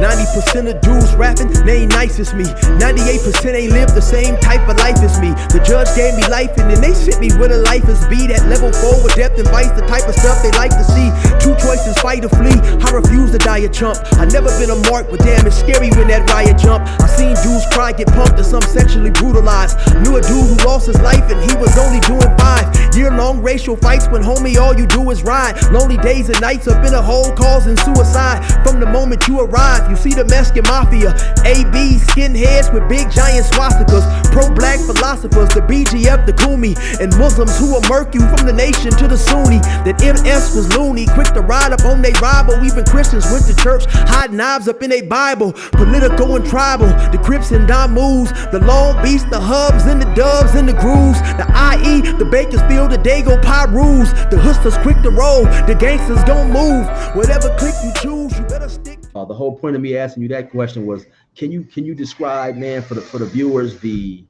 90% of dudes rapping, they ain't nice as me. 98% ain't live the same type of life as me. The judge gave me life and then they sent me where the life is be. That level 4 with depth and vice, the type of stuff they like to see. Two choices, fight or flee. I refuse to die a chump. I never been a mark, but damn, it's scary when that riot jump. I seen dudes cry, get punked, or some sexually brutalized. Knew a dude who lost his life and he was only doing 5 year-long racial fights when homie all you do is ride. Lonely days and nights up in a hole causing suicide. From the moment you arrive, you see the Mexican mafia. AB skinheads with big giant swastikas. Pro-black philosophers, the BGF, the Kumi, and Muslims who will murk you from the nation to the Sunni. That MS was loony, quick to ride up on they rival. Even Christians went to church, hide knives up in a Bible. Political and tribal, the Crips and Damus, the Long Beach, the Hubs and the Dubs and the Grooves, the IE, the Bakersfield, the Dago Pyrus, the hustlers quick to roll, the gangsters gon' move. Whatever clique you choose, you better stick. The whole point of me asking you that question was, can you describe, man, for the viewers, the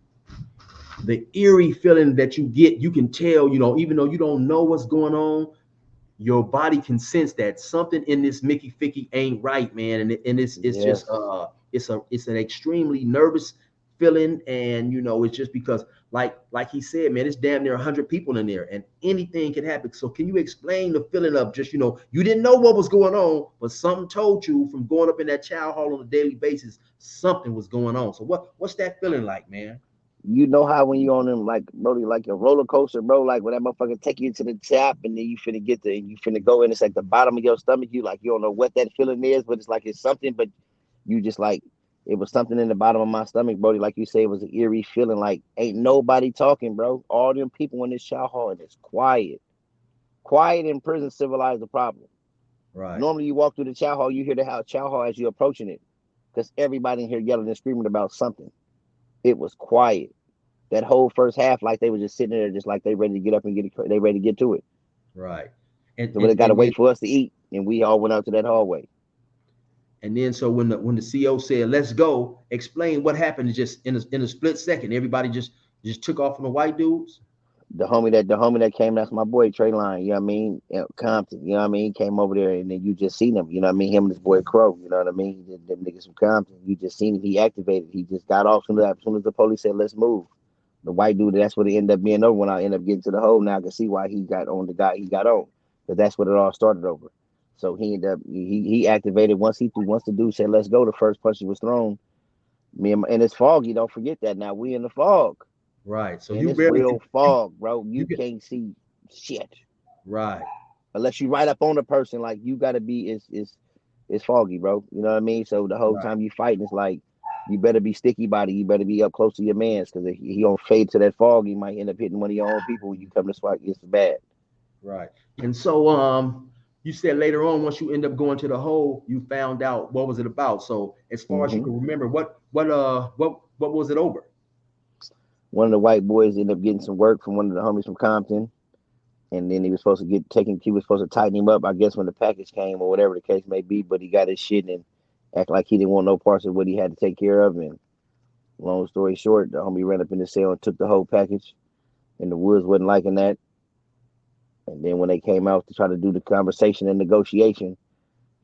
eerie feeling that you get? You can tell, you know, even though you don't know what's going on, your body can sense that something in this Mickey Ficky ain't right, man. And it's just it's an extremely nervous feeling, and you know, it's just because like he said, man, it's damn near 100 people in there and anything can happen. So can you explain the feeling of just, you know, you didn't know what was going on, but something told you from going up in that chow hall on a daily basis, something was going on. So what's that feeling like, man? You know how when you on them, like, bro, like a roller coaster, bro, like when that motherfucker take you to the top and then you finna go in, it's like the bottom of your stomach, you like, you don't know what that feeling is, but it's like it's something, but you just like, it was something in the bottom of my stomach, bro. Like you say, it was an eerie feeling, like ain't nobody talking, bro. All them people in this chow hall and it's quiet. Quiet in prison civilized the problem. Right. Normally you walk through the chow hall, you hear the chow hall as you're approaching it, because everybody in here yelling and screaming about something. It was quiet. That whole first half, like they were just sitting there, just like they ready to get up and they ready to get to it. Right. And so they got to wait for us to eat, and we all went out to that hallway. And then so when the CO said, "Let's go," explain what happened. Just in a split second, everybody just took off on the white dudes. The homie that came, that's my boy Trey Line, you know what I mean? Compton, you know what I mean? He came over there and then you just seen him, you know what I mean? Him and his boy Crow, you know what I mean? Them niggas from Compton, you just seen him, he activated. He just got off as soon as the police said, "Let's move." The white dude, that's what it ended up being over. When I ended up getting to the hole, now I can see why he got on the guy he got on. But that's what it all started over. So he ended up, he activated once the dude said, "Let's go," the first punch was thrown. And it's foggy, don't forget that. Now we in the fog. Right. So and it's real fog, bro. You can't see shit. Right. Unless you right up on the person, like you gotta be, it's foggy, bro. You know what I mean? So the whole time you fighting, it's like you better be sticky body, you better be up close to your mans, because if he don't fade to that fog, he might end up hitting one of your own people when you come to SWAT. It's bad. Right. And so you said later on, once you end up going to the hole, you found out what was it about. So as far as you can remember, what was it over? One of the white boys ended up getting some work from one of the homies from Compton, and then he was supposed to tighten him up, I guess, when the package came or whatever the case may be, but he got his shit and act like he didn't want no parts of what he had to take care of. And long story short, the homie ran up in the cell and took the whole package, and the Woods wasn't liking that. And then when they came out to try to do the conversation and negotiation,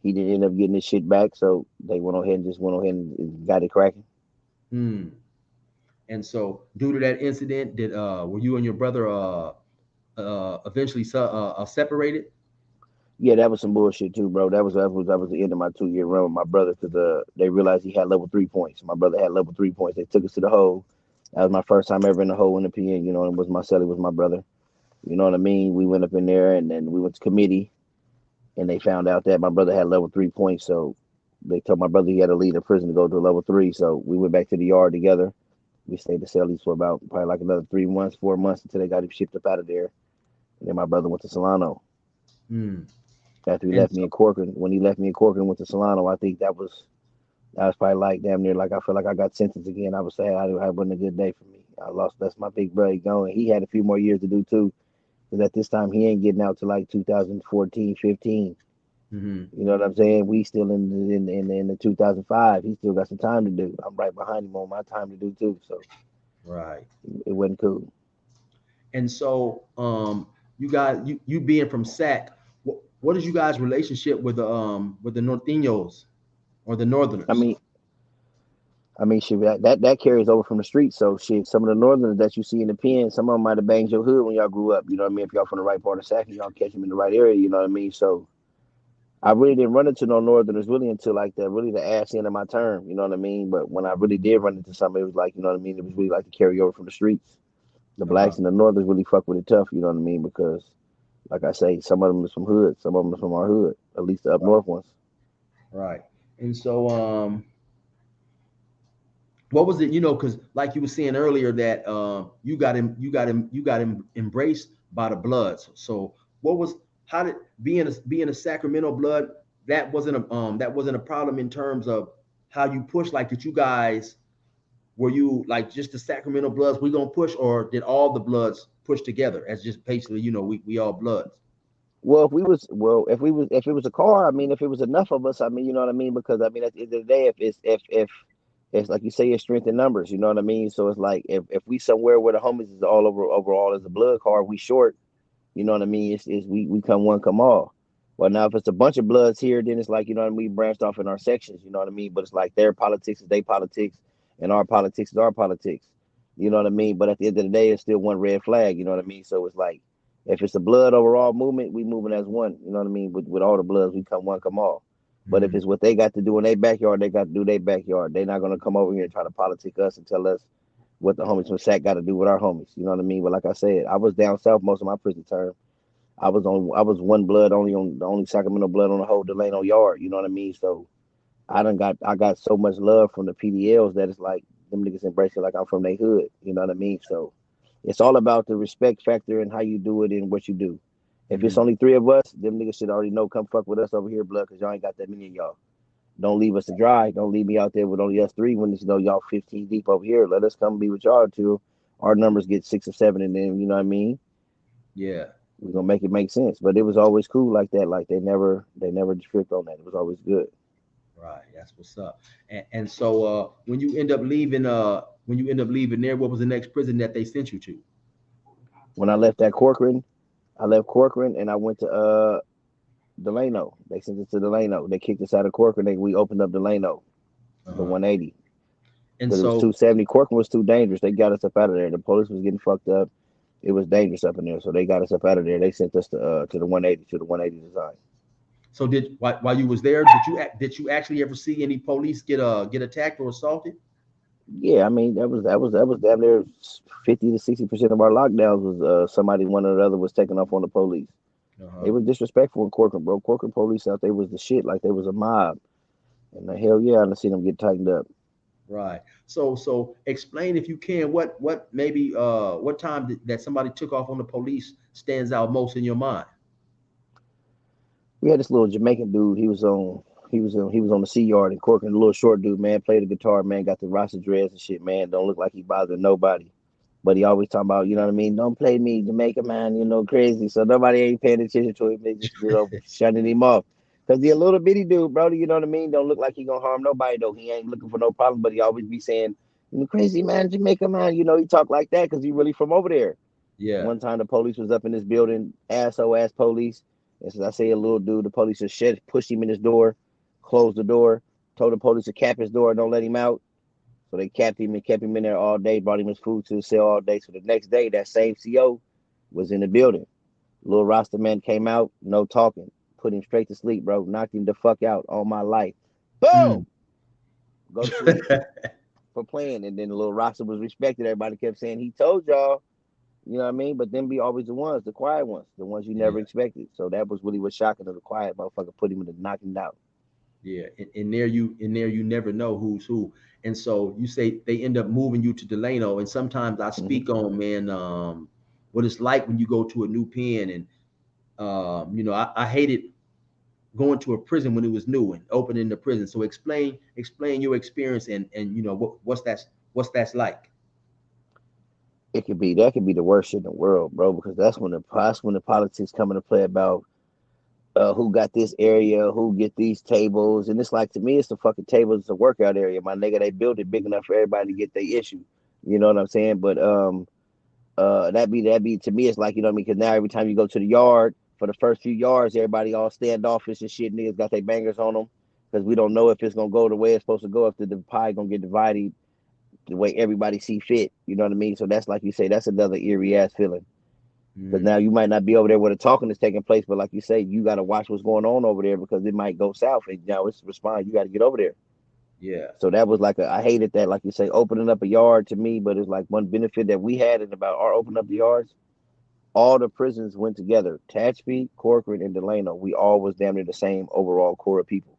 he didn't end up getting his shit back, so they went ahead and got it cracking. And so due to that incident, were you and your brother eventually separated? Yeah, that was some bullshit too, bro. That was the end of my 2-year run with my brother, because they realized he had level 3 points. My brother had level 3 points. They took us to the hole. That was my first time ever in the hole in the PN. You know, and Marcelli was my brother. You know what I mean? We went up in there and then we went to committee, and they found out that my brother had level 3 points. So they told my brother he had to leave the prison to go to level 3. So we went back to the yard together. We stayed to Cellies for about probably like another 3 months, 4 months until they got him shipped up out of there. And then my brother went to Solano. After he left me in Corcoran. When he left me in Corcoran and went to Solano, I think that was probably like damn near like I feel like I got sentenced again. I was saying it wasn't a good day for me. I lost. That's my big brother going. He had a few more years to do too, because at this time he ain't getting out to like 2014, 15. You know what I'm saying? We still in the 2005. He still got some time to do. I'm right behind him on my time to do too. So right, it wasn't cool. And so you guys, you being from SAC, what is you guys' relationship with the Norteños? or the I Northerners? mean, shit, that carries over from the streets. So shit, some of the northerners that you see in the pen, some of them might have banged your hood when y'all grew up. You know what I mean? If y'all from the right part of Sac and y'all catch them in the right area, you know what I mean? So I really didn't run into no northerners really until like the ass end of my term. You know what I mean? But when I really did run into something, it was like, you know what I mean? It was really like the carryover from the streets. The Uh-huh. blacks and the northerners really fuck with it tough. You know what I mean? Because like I say, some of them is from hood, some of them is from our hood, at least the up Right. north ones. Right. And so, what was it? You know, because like you were saying earlier that you got him embraced by the Bloods. So, what was how did being a Sacramento Blood that wasn't a problem in terms of how you push? Like, did you guys were you like just the Sacramento Bloods? We gonna push, or did all the Bloods push together as just basically we all Bloods? Well, if it was a car, I mean, if it was enough of us, I mean, you know what I mean? Because I mean, at the end of the day, if it's like you say, it's strength in numbers. You know what I mean? So it's like if we somewhere where the homies is all over overall as a blood car, we short. You know what I mean? It's we come one, come all. Well, now if it's a bunch of bloods here, then it's like you know what I mean. We branched off in our sections. You know what I mean? But it's like their politics is their politics, and our politics is our politics. You know what I mean? But at the end of the day, it's still one red flag. You know what I mean? So it's like if it's a blood overall movement, we moving as one. You know what I mean? With all the bloods, we come one, come all. But if Mm, it's what they got to do in their backyard, they got to do their backyard. They're not gonna come over here and try to politic us and tell us what the homies from Sac got to do with our homies. You know what I mean? But like I said, I was down south most of my prison term. I was one blood only on the only Sacramento blood on the whole Delano yard. You know what I mean? So I got so much love from the PDLs that it's like them niggas embrace it like I'm from their hood. You know what I mean? So it's all about the respect factor and how you do it and what you do. If it's mm, only three of us, them niggas should already know. Come fuck with us over here, blood, because y'all ain't got that many of y'all. Don't leave us to dry. Don't leave me out there with only us three when it's, you know y'all 15 deep over here. Let us come be with y'all too. Our numbers get 6 or 7, and then you know what I mean. yeah. We're gonna make it make sense. But it was always cool like that. Like they never tripped on that. It was always good. Right. That's what's up. And so when you end up leaving there, what was the next prison that they sent you to? When I left that Corcoran, I left Corcoran and I went to Delano. They sent us to Delano. They kicked us out of Corcoran. We opened up Delano, the Uh-huh. 180. And Because it was so 270. Corcoran was too dangerous. They got us up out of there. The police was getting fucked up. It was dangerous up in there. So they got us up out of there. They sent us to the 180, to the 180 design. so did while you was there, did you actually ever see any police get attacked or assaulted? Yeah, I mean that was damn near 50 to 60% of our lockdowns was somebody one or the other was taking off on the police. They Uh-huh. was disrespectful in Corcoran, bro. Corcoran police out there was the shit, like they was a mob. And the hell yeah, I done seen them get tightened up. Right. So explain if you can what maybe what time that somebody took off on the police stands out most in your mind. We had this little Jamaican dude. He was on the Sea Yard in Corcoran. The little short dude, man, played the guitar, man, got the Rasta dreads and shit, man. Don't look like he bothering nobody. But he always talking about, you know what I mean? Don't play me, Jamaica man, you know, crazy. So nobody ain't paying attention to him. They just, you know, shutting him off. Cause he a little bitty dude, bro. You know what I mean? Don't look like he gonna harm nobody though. He ain't looking for no problem, but he always be saying, you know, crazy man, Jamaica man. You know, he talk like that because he really from over there. Yeah. One time the police was up in this building, asshole ass police. And since I say a little dude, the police just pushed him in his door, closed the door, told the police to cap his door, don't let him out. So they capped him and kept him in there all day, brought him his food to the cell all day. So the next day, that same CO was in the building. Little Rasta man came out, no talking, put him straight to sleep, bro. Knocked him the fuck out on my life. Mm. Boom! Go to sleep for playing. And then the little Rasta was respected. Everybody kept saying, he told y'all. You know what I mean? But them be always the ones, the quiet ones, the ones you never Yeah. expected. So that was really what shocking to the quiet motherfucker put him in the knocking out. Yeah. In there you never know who's who. And so you say they end up moving you to Delano. And sometimes I Hmm. speak on man what it's like when you go to a new pen and I hated going to a prison when it was new and opening the prison. So explain your experience and what's that's like. That could be the worst shit in the world, bro, because that's when the politics come into play about who got this area, who get these tables, and it's like to me, it's the fucking tables, it's a workout area, my nigga. They built it big enough for everybody to get their issue. You know what I'm saying? But that be to me, it's like you know what I mean. Because now every time you go to the yard for the first few yards, everybody all standoffish and shit. Niggas got their bangers on them. because we don't know if it's gonna go the way it's supposed to go, if the pie gonna get divided the way everybody see fit. You know what I mean? So that's like you say, that's another eerie ass feeling. Because now you might not be over there where the talking is taking place, but like you say, you got to watch what's going on over there because it might go south. And now it's respond. You got to get over there. Yeah. So that was like I hated that, like you say, opening up a yard to me. But it's like one benefit that we had in about our opening up the yards. All the prisons went together. Tehachapi, Corcoran, and Delano. We all was damn near the same overall core of people.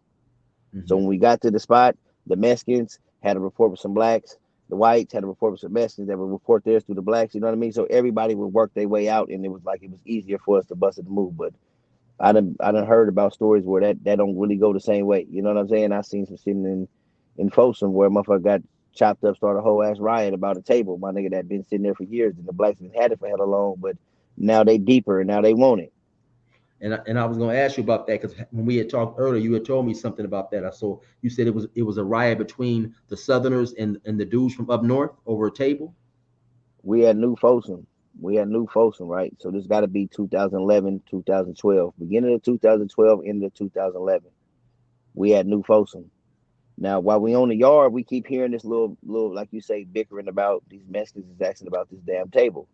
So when we got to the spot, the Mexicans had a report with some blacks. The whites had a report with some Mexicans that would report theirs to the blacks. You know what I mean? So everybody would work their way out, and it was like it was easier for us to bust it to move. But I done heard about stories where that don't really go the same way. You know what I'm saying? I seen some shit in Folsom where a motherfucker got chopped up, started a whole ass riot about a table. My nigga that been sitting there for years, and the blacks been had it for hella long, but now they deeper and now they want it. And I was going to ask you about that because when we had talked earlier, you had told me something about that. I saw you said it was a riot between the Southerners and the dudes from up north over a table. We had New Folsom. We had New Folsom, right? So this got to be 2011, 2012, beginning of 2012, end of 2011. We had New Folsom. Now, while we on the yard, we keep hearing this little, like you say, bickering about these Mexicans is asking about this damn table.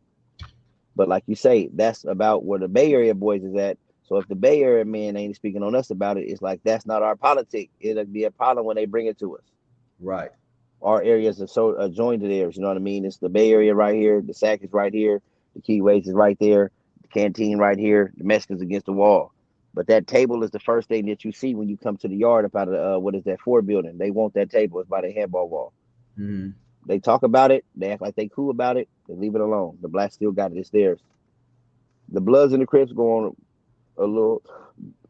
But like you say, that's about where the Bay Area boys is at. So if the Bay Area men ain't speaking on us about it, it's like that's not our politic. It'll be a problem when they bring it to us. Right. Our areas are so adjoined to theirs. You know what I mean? It's the Bay Area right here. The SAC is right here. The Keyways is right there. The canteen right here. The Mexicans against the wall. But that table is the first thing that you see when you come to the yard up out of what is that Ford building? They want that table. It's by the handball wall. Mm-hmm. They talk about it. They act like they cool about it. They leave it alone. The blacks still got it. It's theirs. The Bloods and the Crips go on a little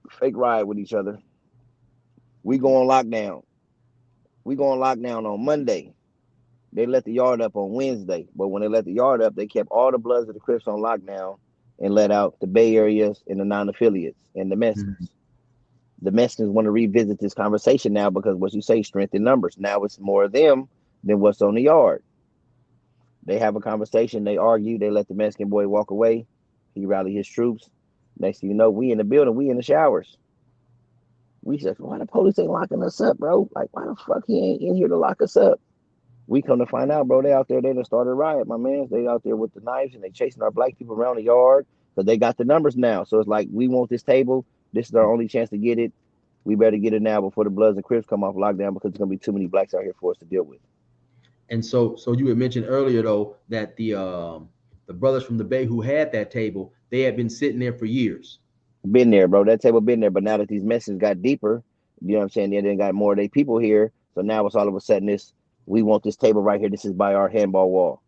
fake ride with each other. We go on lockdown. We go on lockdown on Monday. They let the yard up on Wednesday. But when they let the yard up, they kept all the Bloods and the Crips on lockdown and let out the Bay Areas and the non-affiliates and the Mexicans. Mm-hmm. The Mexicans want to revisit this conversation now because what you say, strength in numbers. Now it's more of them than what's on the yard. They have a conversation. They argue. They let the Mexican boy walk away. He rallied his troops. Next thing you know, we in the building. We in the showers. We said, why the police ain't locking us up, bro? Like, why the fuck he ain't in here to lock us up? We come to find out, bro, they out there, they done started a riot, my man. They out there with the knives and they chasing our black people around the yard because they got the numbers now. So it's like, we want this table. This is our only chance to get it. We better get it now before the Bloods and Crips come off lockdown because there's going to be too many blacks out here for us to deal with. And so you had mentioned earlier, though, that the brothers from the Bay who had that table, they had been sitting there for years. Been there, bro. That table been there. But now that these messes got deeper, you know what I'm saying? They got more of their people here. So now it's all of a sudden this, we want this table right here. This is by our handball wall.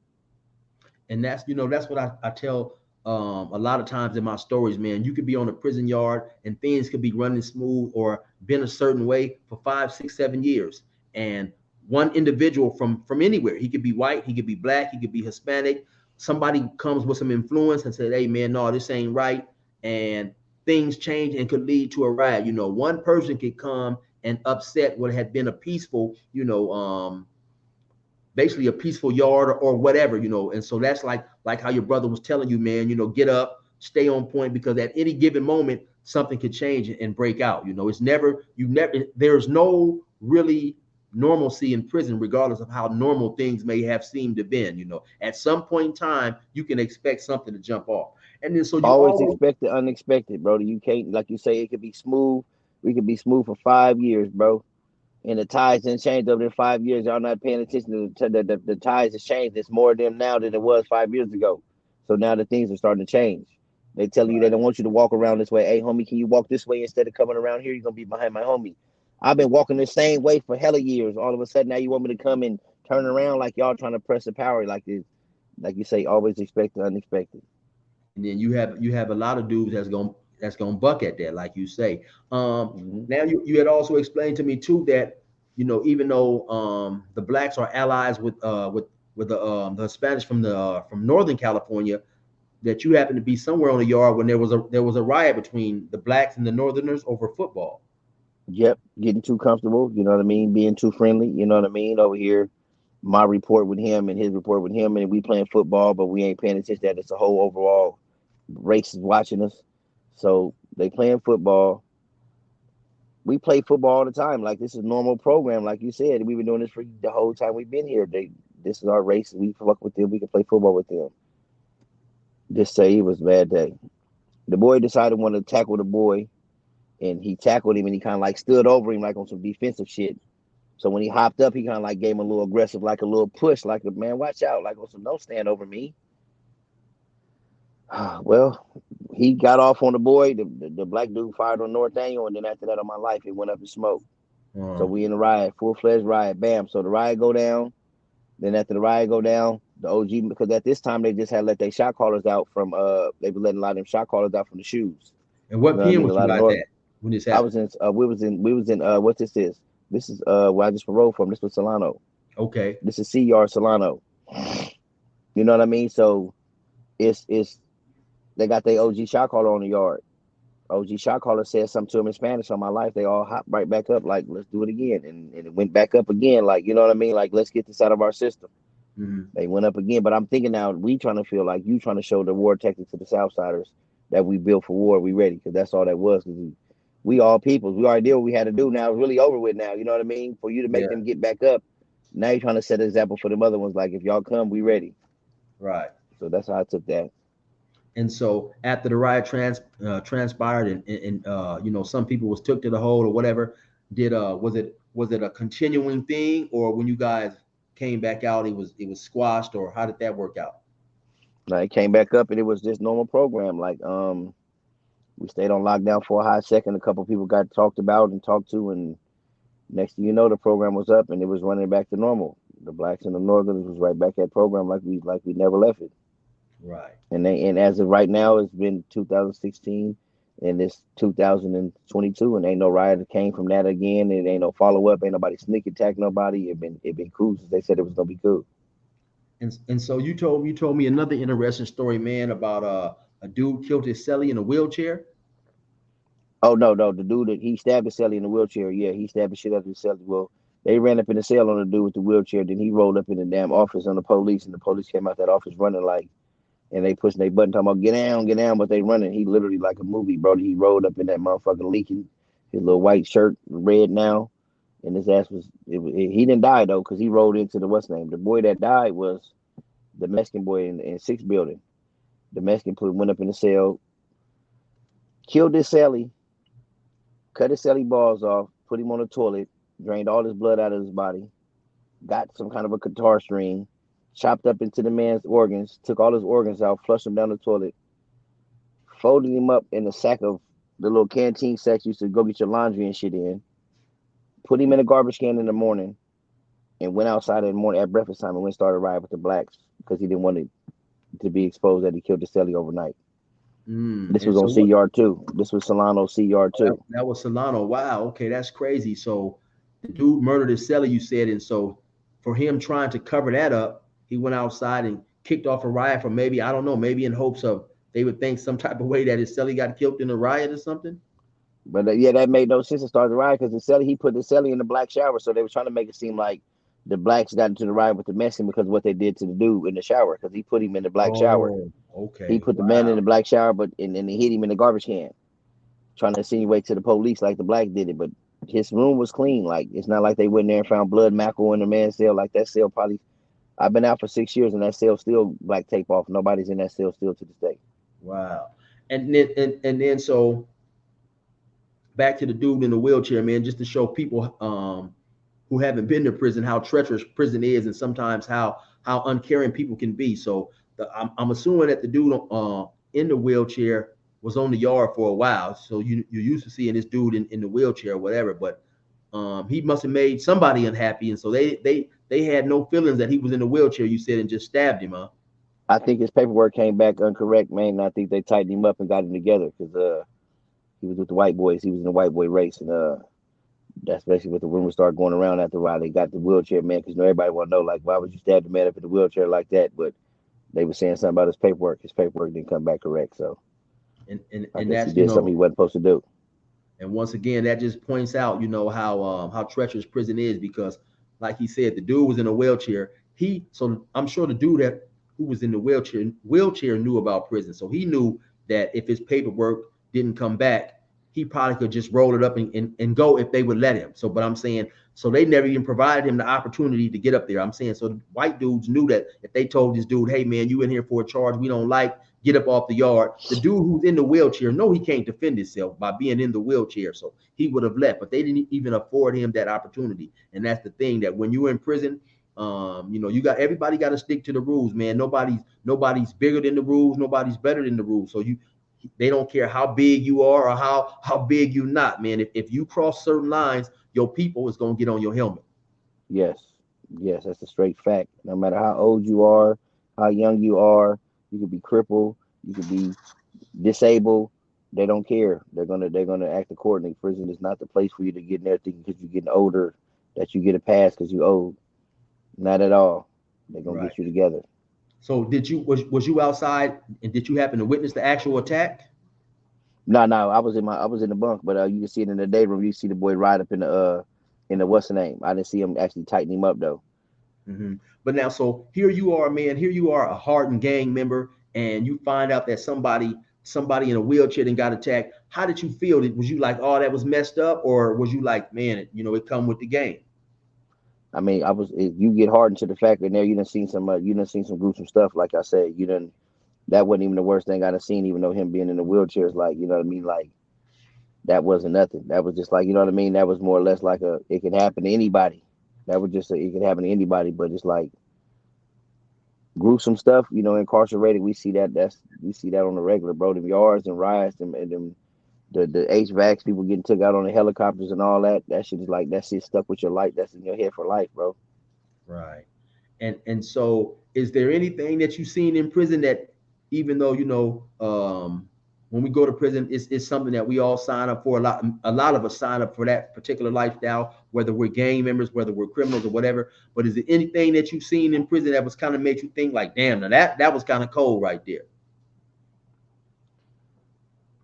And that's, that's what I tell a lot of times in my stories, man. You could be on a prison yard and things could be running smooth or been a certain way for 5, 6, 7 years. And one individual from anywhere, he could be white, he could be black, he could be Hispanic. Somebody comes with some influence and says, hey, man, no, this ain't right. And things change and could lead to a riot. One person could come and upset what had been a peaceful, basically a peaceful yard or whatever, and so that's like how your brother was telling you, man, get up, stay on point, because at any given moment something could change and break out. There's no really normalcy in prison, regardless of how normal things may have seemed to been. At some point in time you can expect something to jump off, and then so you always expect the unexpected, bro. You can't, like you say, it could be smooth. We could be smooth for 5 years, bro. And the tides didn't change over in 5 years. Y'all not paying attention to the tides has changed. It's more of them now than it was 5 years ago. So now the things are starting to change. They tell you they don't want you to walk around this way. Hey, homie, can you walk this way instead of coming around here? You're going to be behind my homie. I've been walking the same way for hella years. All of a sudden, now you want me to come and turn around like y'all trying to press the power like this. Like you say, always expect the unexpected. And then you have a lot of dudes that's gonna buck at that, like you say. Now you had also explained to me too that even though the blacks are allies with the Spanish from Northern California, that you happen to be somewhere on the yard when there was a riot between the blacks and the Northerners over football. Yep, getting too comfortable. You know what I mean? Being too friendly. You know what I mean? Over here, my report with him and his report with him, and we playing football, but we ain't paying attention that it's a whole overall race is watching us. So they playing football. we play football all the time. Like this is a normal program. Like you said, we've been doing this for the whole time we've been here. This is our race. We fuck with them. We can play football with them. Just say it was a bad day. The boy decided to want to tackle the boy, and he tackled him, and he kind of like stood over him like on some defensive shit. So when he hopped up, he kind of like gave him a little aggressive, like a little push, like man, watch out, like on some don't stand over me. Well, he got off on the boy. The black dude fired on North Daniel, and then after that, on my life, it went up in smoke. So we in the riot, full-fledged riot. Bam. So the riot go down. Then after the riot go down, the OG, because at this time they just had let their shot callers out from they were letting a lot of them shot callers out from the shoes. And what You know PM I mean? was you guys at when this I happened? was in we was in what this is. This is where I just paroled from. This was Solano. Okay. This is C-Yard Solano. You know what I mean? So it's they got their OG shot caller on the yard. OG shot caller said something to him in Spanish on my life. They all hopped right back up, like, let's do it again. And it went back up again, like, you know what I mean? Like, let's get this out of our system. They went up again. But I'm thinking now, we trying to feel like you trying to show the war tactics to the Southsiders that we built for war. We ready, because that's all that was. Because we all peoples. We already did what we had to do. Now it's really over with now. You know what I mean? For you to make them get back up, now you're trying to set an example for them other ones. Like, if y'all come, we ready. Right. So that's how I took that. And so after the riot transpired, and you know, some people was took to the hole or whatever, did was it a continuing thing, or when you guys came back out, it was squashed, or how did that work out? Now it came back up, and it was just normal program. Like we stayed on lockdown for a hot second. A couple people got talked about and talked to, and next thing you know, the program was up and it was running back to normal. The blacks and the Northerners was right back at program like we never left it. Right. And as of right now, it's been 2016 and it's 2022, and ain't no riot that came from that again. It ain't no follow up. Ain't nobody sneak attack nobody. It been cool since they said it was gonna be cool. And so you told me another interesting story, man, about a dude killed his cellie in a wheelchair. Oh no, the dude that he stabbed the celly in the wheelchair. Yeah, he stabbed the shit out of the celly. Well, they ran up in the cell on the dude with the wheelchair. Then he rolled up in the damn office on the police, and the police came out that office running like. And they pushing their button, talking about get down, but they running. He literally like a movie, bro. He rolled up in that motherfucker leaking, his little white shirt, red now, and his ass he didn't die though, because he rolled into the what's name. The boy that died was the Mexican boy in 6th building. The Mexican went up in the cell, killed this celly, cut his celly balls off, put him on the toilet, drained all his blood out of his body, got some kind of a guitar string, chopped up into the man's organs, took all his organs out, flushed him down the toilet, folded him up in the sack of the little canteen sacks you used to go get your laundry and shit in, put him in a garbage can in the morning, and went outside in the morning at breakfast time and went and started riding with the blacks because he didn't want it to be exposed that he killed the celly overnight. This was on C-Yard 2. This was Solano C-Yard 2. That was Solano. Wow. Okay, that's crazy. So the dude murdered his celly, you said, and so for him trying to cover that up, he went outside and kicked off a riot for maybe, I don't know, maybe in hopes of they would think some type of way that his celly got killed in a riot or something. But yeah, that made no sense to start the riot because he put the celly in the black shower, so they were trying to make it seem like the blacks got into the riot with the Mexican because of what they did to the dude in the shower, because he put him in the black shower. Okay. He put the man in the black shower, but and he hit him in the garbage can, trying to insinuate to the police like the black did it. But his room was clean. Like, it's not like they went there and found blood mackerel in the man's cell. Like, that cell probably, I've been out for 6 years and that cell still black tape off. Nobody's in that cell still to this day. Wow. And then so back to the dude in the wheelchair, man, just to show people who haven't been to prison how treacherous prison is, and sometimes how uncaring people can be. So I'm assuming that the dude in the wheelchair was on the yard for a while. So you used to seeing this dude in the wheelchair or whatever, but he must have made somebody unhappy, and so they had no feelings that he was in the wheelchair, you said, and just stabbed him, huh? I think his paperwork came back incorrect, man. And I think they tightened him up and got him together because he was with the white boys. He was in the white boy race, and that's basically what the rumors started going around after a while. They got the wheelchair man because everybody want to know, like, why would you stab the man up in the wheelchair like that? But they were saying something about his paperwork. His paperwork didn't come back correct, so and I guess that's, he did something he wasn't supposed to do. And once again, that just points out, how treacherous prison is, because, like he said, the dude was in a wheelchair. So I'm sure the dude who was in the wheelchair knew about prison, so he knew that if his paperwork didn't come back, he probably could just roll it up and go if they would let him. So, but I'm saying, so they never even provided him the opportunity to get up there. I'm saying, so the white dudes knew that if they told this dude, hey man, you in here for a charge we don't like, get up off the yard. The dude who's in the wheelchair, no, he can't defend himself by being in the wheelchair. So he would have left, but they didn't even afford him that opportunity. And that's the thing, that when you're in prison, you got, everybody got to stick to the rules, man. Nobody's bigger than the rules. Nobody's better than the rules. So they don't care how big you are or how big you not, man. If you cross certain lines, your people is gonna get on your helmet. Yes, yes, that's a straight fact. No matter how old you are, how young you are, you could be crippled, you could be disabled. They don't care. They're gonna act accordingly. Prison is not the place for you to get in there thinking because you're getting older that you get a pass because you're old. Not at all. They're gonna Right. get you together. So was you outside and did you happen to witness the actual attack? No, no, I was in the bunk, but you can see it in the day room. You see the boy ride up in the what's the name? I didn't see him actually tighten him up though. Hmm. But now, so here you are, man. Here you are, a hardened gang member, and you find out that somebody in a wheelchair and got attacked. How did you feel? Was you like, oh, that was messed up, or was you like, man, it come with the game? I mean, you get hardened to the fact that now you done seen some gruesome stuff. Like I said, that wasn't even the worst thing I done seen. Even though him being in the wheelchair is like, you know what I mean, like that wasn't nothing. That was just like, you know what I mean. That was more or less like it can happen to anybody. That was just it can happen to anybody. But it's like gruesome stuff, incarcerated. We see that on the regular, bro. Them yards and riots and them the HVACs, people getting took out on the helicopters and all that. That shit is like that shit stuck with your life. That's in your head for life, bro. Right. And so is there anything that you've seen in prison that, even though when we go to prison, it's something that we all sign up for? A lot of us sign up for that particular lifestyle, whether we're gang members, whether we're criminals or whatever. But is there anything that you've seen in prison that was kind of made you think like, damn, now that was kind of cold right there?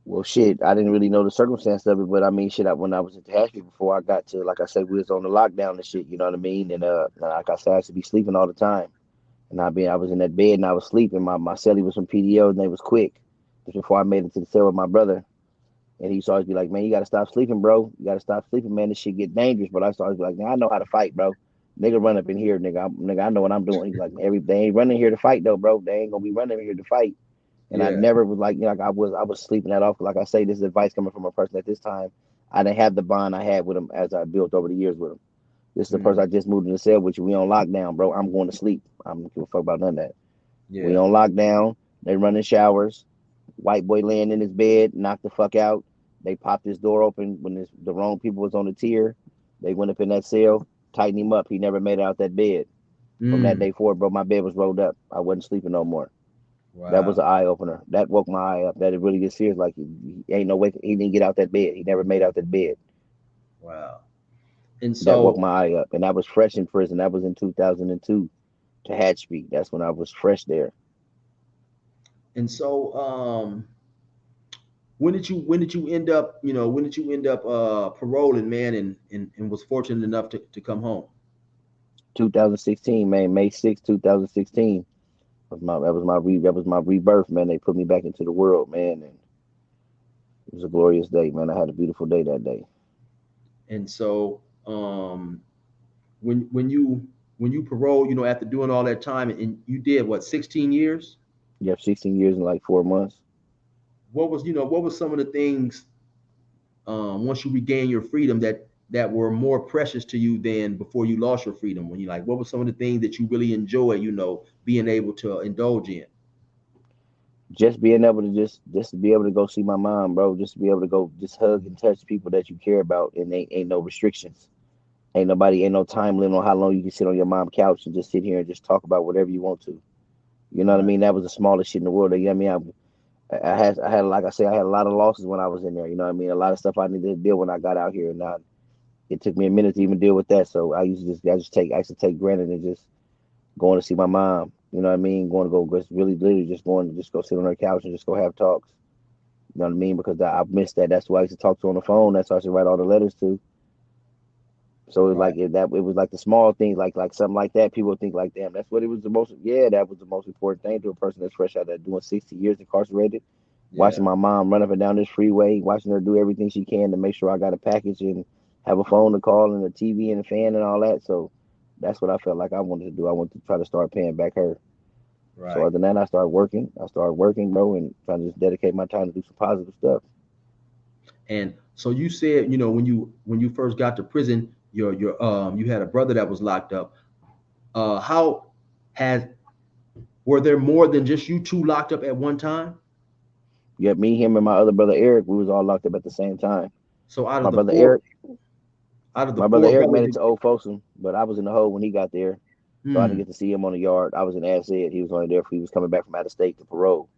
Well, shit, I didn't really know the circumstance of it, but I mean, shit, when I was at the Hatchery before I got to, like I said, we was on the lockdown and shit, you know what I mean? And like I said, I used to be sleeping all the time. And I was in that bed and I was sleeping. My cellie was from PDO, his name was Quick. Just before I made it to the cell with my brother. And he used to always be like, man, you gotta stop sleeping, bro. You gotta stop sleeping, man. This shit get dangerous. But I used to always be like, man, I know how to fight, bro. Nigga run up in here, nigga, I know what I'm doing. He's like, they ain't running here to fight though, bro. They ain't gonna be running here to fight. And I Yeah. never was like, like I was sleeping that off. Like I say, this is advice coming from a person at this time. I didn't have the bond I had with him as I built over the years with him. This is the person Mhm. I just moved in the cell with you. We on lockdown, bro. I'm going to sleep. I don't give a fuck about none of that. We Yeah. on lockdown. They running showers. White boy laying in his bed, knocked the fuck out. They popped his door open when the wrong people was on the tier. They went up in that cell, tightened him up. He never made it out that bed. From that Mm. day forward, bro, my bed was rolled up. I wasn't sleeping no more. That was Wow. an eye opener. That woke my eye up. That it really gets serious. Like he ain't no way he didn't get out that bed. He never made out that bed. Wow. And That woke so my eye up. And I was fresh in prison. That was in 2002 to Hatchby. That's when I was fresh there. and so when did you end up, paroling, man, and was fortunate enough to come home? 2016, man, May 6, 2016. That was my rebirth, man. They put me back into the world, man, and it was a glorious day, man. I had a beautiful day that day. And so when you parole, after doing all that time, and you did what, 16 years? You have 16 years and like 4 months. What was some of the things, once you regain your freedom, that were more precious to you than before you lost your freedom? When you like, what were some of the things that you really enjoy, being able to indulge in? Just being able to just to be able to go see my mom, bro. Just to be able to go just hug and touch people that you care about, and ain't no restrictions. Ain't no time limit on how long you can sit on your mom's couch and just sit here and just talk about whatever you want to. You know what I Right. mean? That was the smallest shit in the world. You know what I mean? I had like I say, I had a lot of losses when I was in there. You know what I mean? A lot of stuff I needed to deal when I got out here, and it took me a minute to even deal with that. So I used to take granted and just going to see my mom. You know what I mean? Going to go just really literally just going to just go sit on her couch and just go have talks. You know what I mean? Because I missed that. That's why I used to talk to her on the phone. That's why I used to write all the letters to. So it Right. like it was like the small things, like something like that. People would think like, damn, that's what it was the most. Yeah, that was the most important thing to a person that's fresh out of doing 60 years incarcerated. Yeah. watching my mom run up and down this freeway, watching her do everything she can to make sure I got a package and have a phone to call and a TV and a fan and all that. So that's what I felt like I wanted to do. I wanted to try to start paying back her. So Right. other than that, I started working. Bro, and trying to just dedicate my time to do some positive stuff. And so you said, when you first got to prison, you had a brother that was locked up. How has were there more than just you two locked up at one time? Yeah, me, him, and my other brother Eric, we was all locked up at the same time. So My brother Eric, out of the my brother four Eric brothers, made it to Old Folsom, but I was in the hole when he got there, so I didn't hmm, get to see him on the yard. I was in Ad He was only there if he was coming back from out of state to parole.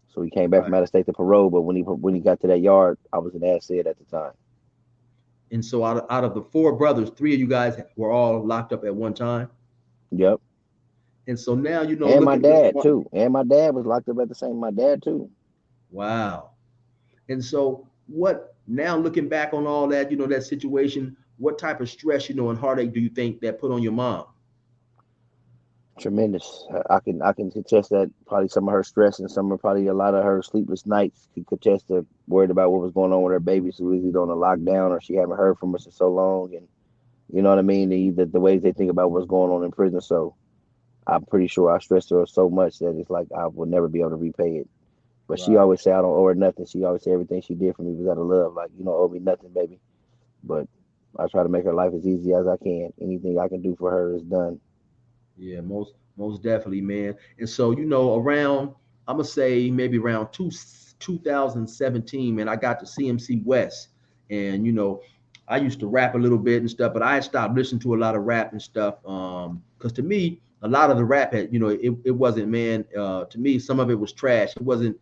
So he came back right. from out of state to parole, but when he got to that yard, I was in Ad at the time. And so out of the four brothers, three of you guys were all locked up at one time. Yep. And so now, And my looking dad too. And my dad was locked up at the same. My dad too. wow. And so what now looking back on all that, that situation, what type of stress, and heartache do you think that put on your mom? Tremendous. I can contest that. Probably some of her stress and probably a lot of her sleepless nights could contest to worried about what was going on with her baby. So either on a lockdown or she haven't heard from us in so long, and you know what I mean. The ways they think about what's going on in prison. So I'm pretty sure I stressed her so much that it's like I will never be able to repay it. But she Right. always say I don't owe her nothing. She always say everything she did for me was out of love. Like you don't owe me nothing, baby. But I try to make her life as easy as I can. Anything I can do for her is done. Yeah, most definitely, man. And so, around I'm gonna say maybe around 2017, man, I got to CMC West, and I used to rap a little bit and stuff, but I had stopped listening to a lot of rap and stuff. Because to me, a lot of the rap had, it wasn't, man. To me, some of it was trash. It wasn't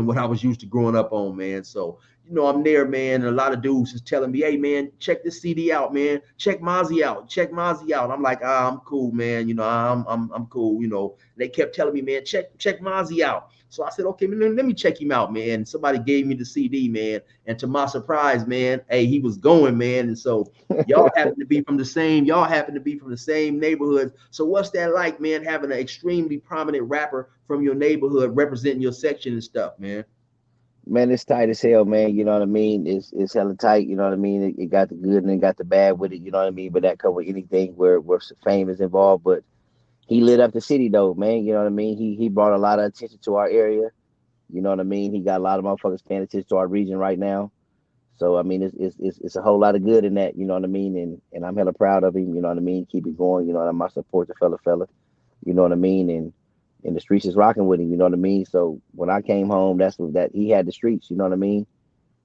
what I was used to growing up on, man. So I'm there, man, and a lot of dudes is telling me, hey, man, check this CD out, man. Check Mozzie out. Check Mozzie out. I'm like, I'm cool, man. I'm cool. They kept telling me, man, check Mozzie out. So I said, okay, man, let me check him out, man. Somebody gave me the CD, man, and to my surprise, man, hey, he was going, man. And so y'all happen to be from the same neighborhood. So what's that like, man, having an extremely prominent rapper from your neighborhood representing your section and stuff, man? Man, it's tight as hell, man. You know what I mean? It's hella tight. You know what I mean? It got the good and it got the bad with it. You know what I mean? But that come with anything where fame is involved. But he lit up the city though, man. You know what I mean? He brought a lot of attention to our area. You know what I mean? He got a lot of motherfuckers paying attention to our region right now. So I mean, it's a whole lot of good in that. You know what I mean? And I'm hella proud of him. You know what I mean? Keep it going. You know what I mean? I support the fella. You know what I mean? And the streets is rocking with him. You know what I mean? So when I came home, that's what that he had the streets. You know what I mean?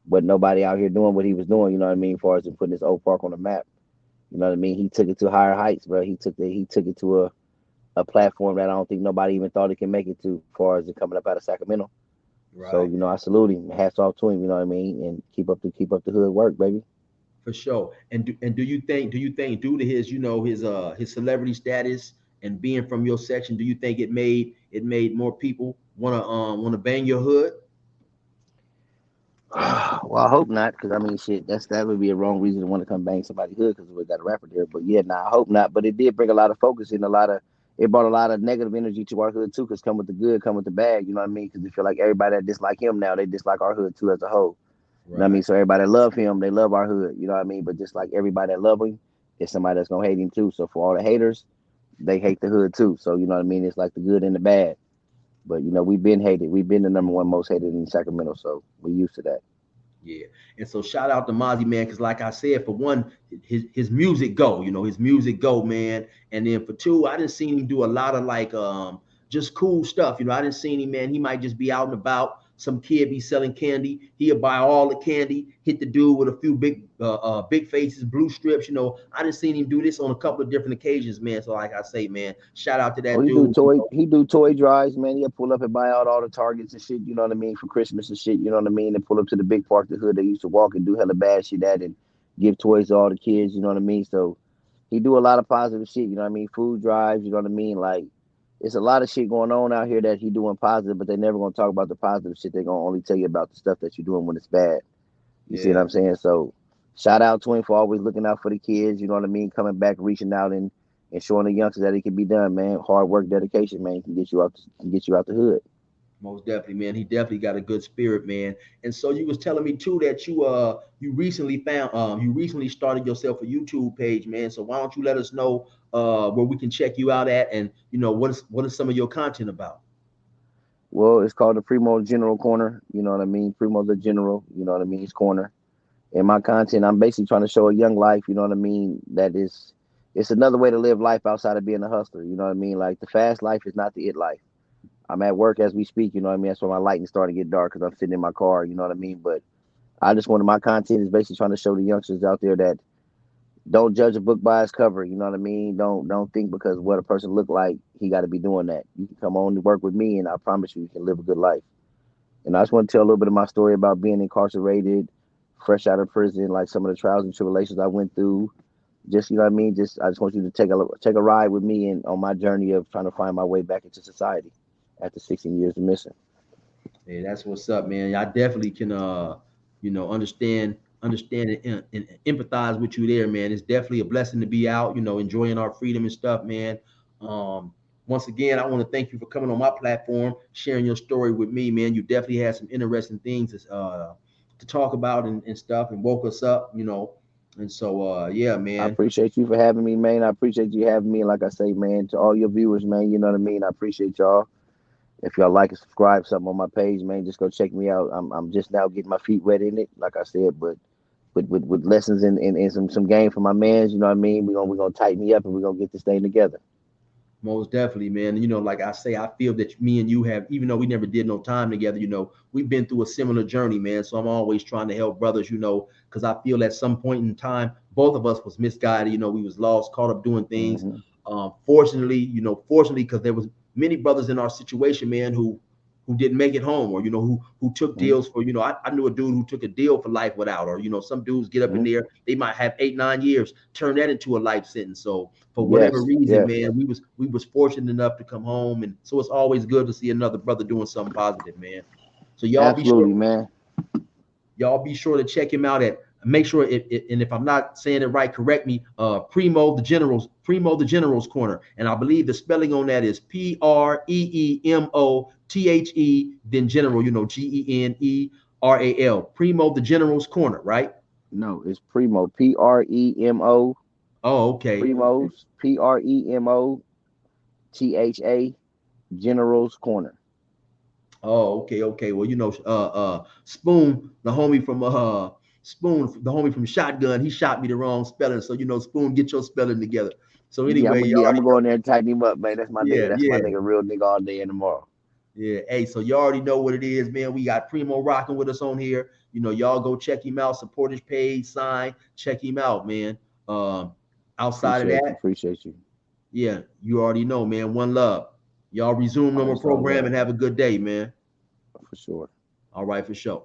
But nobody out here doing what he was doing. You know what I mean? As far as putting this old park on the map. You know what I mean? He took it to higher heights, bro. He took it to a platform that I don't think nobody even thought he can make it to. As far as it coming up out of Sacramento. So Right. I salute him. Hats off to him. You know what I mean? And keep up the hood work, baby. For sure. And do you think due to his his celebrity status and being from your section, do you think it made more people wanna bang your hood? Well, I hope not, because I mean, shit, that would be a wrong reason to want to come bang somebody's hood because we got a rapper there. But yeah, nah, I hope not. But it did bring a lot of focus and it brought a lot of negative energy to our hood too. Because come with the good, come with the bad. You know what I mean? Because they feel like everybody that dislike him now, they dislike our hood too as a whole. You know what I mean? Right. So everybody that love him, they love our hood. You know what I mean? But just like everybody that love him, is somebody that's gonna hate him too. So for all the haters, they hate the hood too. So you know what I mean? It's like the good and the bad. But we've been hated. We've been the number one most hated in Sacramento. So we used to that. Yeah. And so shout out to Mozzie, man, because like I said, for one, his music go, his music go, man. And then for two, I didn't see him do a lot of like just cool stuff. I didn't see him, man. He might just be out and about. Some kid be selling candy. He'll buy all the candy, hit the dude with a few big faces, blue strips. I didn't see him do this on a couple of different occasions, man. So like I say, man, shout out to Oh, that he do dude. toy drives, man. He'll pull up and buy out all the targets and shit, you know what I mean, for Christmas and shit, you know what I mean? And pull up to the big park, the hood they used to walk and do hella bad shit at and give toys to all the kids, you know what I mean? So he do a lot of positive shit, you know what I mean? Food drives, you know what I mean? Like it's a lot of shit going on out here that he doing positive, but they never gonna talk about the positive shit. They gonna only tell you about the stuff that you're doing when it's bad. You see what Yeah, I'm saying? So shout out to him for always looking out for the kids, you know what I mean? Coming back, reaching out and showing the youngsters that it can be done, man. Hard work, dedication, man, can get you out the hood. Most definitely, man. He definitely got a good spirit, man. And so you was telling me too that you recently you recently started yourself a YouTube page, man. So why don't you let us know where we can check you out at, and what is some of your content about? Well, it's called the Primo General Corner. You know what I mean? Primo the General. You know what I mean? His corner. And my content, I'm basically trying to show a young life. You know what I mean? That is, it's another way to live life outside of being a hustler. You know what I mean? Like the fast life is not the it life. I'm at work as we speak. You know what I mean? That's why my lighting's starting to get dark because I'm sitting in my car. You know what I mean? But I just wanted my content is basically trying to show the youngsters out there that don't judge a book by its cover. You know what I mean? Don't think because what a person look like, he got to be doing that. You can come on to work with me, and I promise you, you can live a good life. And I just want to tell a little bit of my story about being incarcerated, fresh out of prison, like some of the trials and tribulations I went through. Just, you know what I mean? I just want you to take a ride with me and on my journey of trying to find my way back into society after 16 years of missing. Hey, that's what's up, man. I definitely can understand and empathize with you there, man. It's definitely a blessing to be out, enjoying our freedom and stuff, man. Once again, I want to thank you for coming on my platform, sharing your story with me, man. You definitely had some interesting things to talk about and stuff, and woke us up, And so, yeah, man. I appreciate you for having me, man. I appreciate you having me. And like I say, man, to all your viewers, man, you know what I mean? I appreciate y'all. If y'all like and subscribe something on my page, man, just go check me out. I'm just now getting my feet wet in it, like I said, but with lessons and some game for my mans, you know what I mean? We're gonna tighten me up and we're gonna get this thing together. Most definitely, man. Like I say, I feel that me and you have, even though we never did no time together, we've been through a similar journey, man. So I'm always trying to help brothers, because I feel at some point in time, both of us was misguided. We was lost, caught up doing things. Mm-hmm. Fortunately, because there was many brothers in our situation, man, who didn't make it home, or who took deals for, I knew a dude who took a deal for life without, or some dudes get up in there, they might have 8-9 years, turn that into a life sentence. So for whatever reason, man, we was fortunate enough to come home, and so it's always good to see another brother doing something positive, man. So y'all be sure to check him out at. Make sure if I'm not saying it right, correct me. Primo the General's Corner, and I believe the spelling on that is PREEMO THE, then General, GENERAL. Primo the General's Corner, right? No, it's Primo, PREMO. Oh, okay. Primo's, PREMO THA, General's Corner. Oh, okay. Well, Spoon, the homie from Shotgun, he shot me the wrong spelling. So, Spoon, get your spelling together. So anyway, I'm gonna go in there and tighten him up, man. That's my nigga. That's my nigga, real nigga all day and tomorrow. Yeah. Hey, so you already know what it is, man. We got Primo rocking with us on here. Y'all go check him out, support his page, sign, check him out, man. Outside of that, appreciate you. Yeah, you already know, man. One love. Y'all resume normal program and have a good day, man. For sure. All right, for sure.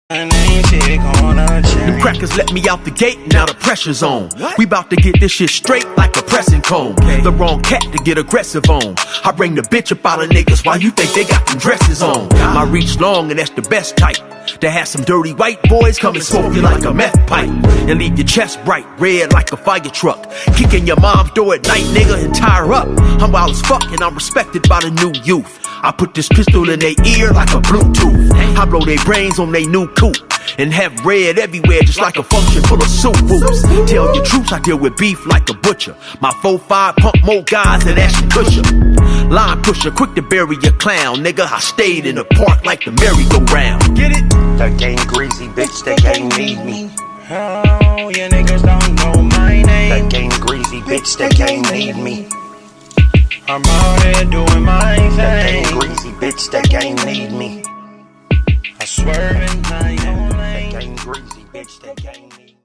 The crackers let me out the gate, now the pressure's on. We about to get this shit straight like a pressing cone. The wrong cat to get aggressive on. I bring the bitch up out of niggas while you think they got them dresses on. My reach long and that's the best type. To have some dirty white boys come and smoke you like a meth pipe. And leave your chest bright red like a fire truck. Kicking your mom's door at night, nigga, and tie her up. I'm wild as fuck and I'm respected by the new youth. I put this pistol in their ear like a Bluetooth. I blow their brains on they new coupe. And have red everywhere just like a function full of soup whoops. Tell your troops I deal with beef like a butcher. My 4-5 pump more guys than Ashton Kutcher. Line pusher, quick to bury your clown, nigga. I stayed in the park like the merry-go-round. Get it? That game greasy, bitch, that game need me. Oh, you niggas don't know my name. That game greasy, bitch, that game need me. I'm out here doing my thing. That game greasy, bitch, that game need me. I swerve in my own lane. That game greasy, bitch, that game need me.